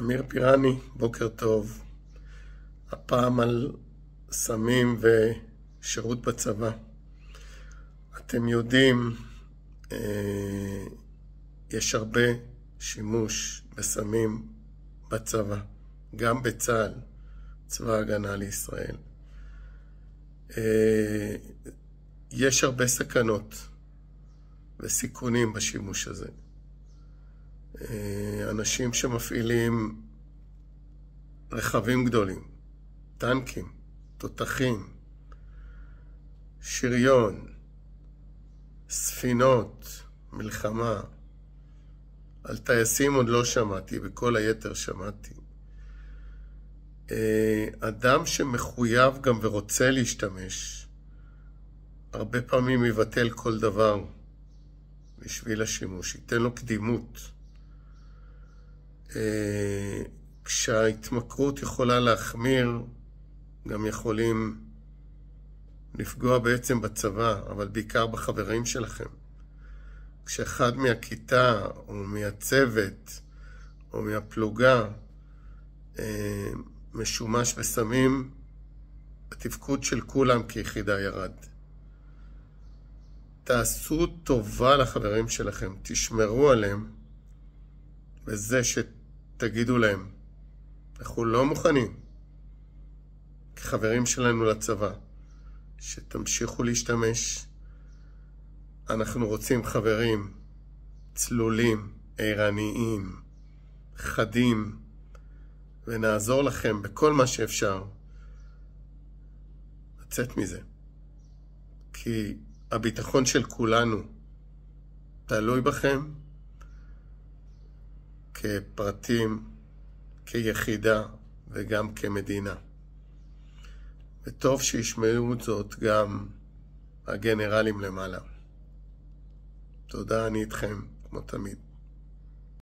אמיר פירני, בוקר טוב. הפעם על סמים ושירות בצבא. אתם יודעים, יש הרבה שימוש בסמים בצבא, גם בצה"ל, צבא ההגנה לישראל. יש הרבה סכנות וסיכונים בשימוש הזה. אנשים שמפעילים רכבים גדולים, טנקים, תותחים, שריון, ספינות, מלחמה. על טייסים עוד לא שמעתי, בכל היתר שמעתי. אדם שמחויב גם ורוצה להשתמש, הרבה פעמים יבטל כל דבר בשביל השימוש, ייתן לו קדימות. כשההתמכרות יכולה להחמיר, גם יכולים לפגוע בעצם בצבא, אבל בעיקר בחברים שלכם. כשאחד מהכיתה או מהצוות או מהפלוגה משומש בסמים, התפקוד של כולם כיחידה ירד. תעשו טובה לחברים שלכם, תשמרו עליהם, בזה שתגידו להם, אנחנו לא מוכנים כחברים שלנו לצבא, שתמשיכו להשתמש. אנחנו רוצים חברים צלולים, ערניים, חדים, ונעזור לכם בכל מה שאפשר לצאת מזה. כי הביטחון של כולנו תלוי בכם כפרטים, כיחידה וגם כמדינה. וטוב שישמעו זאת גם הגנרלים למעלה. תודה, אני איתכם כמו תמיד.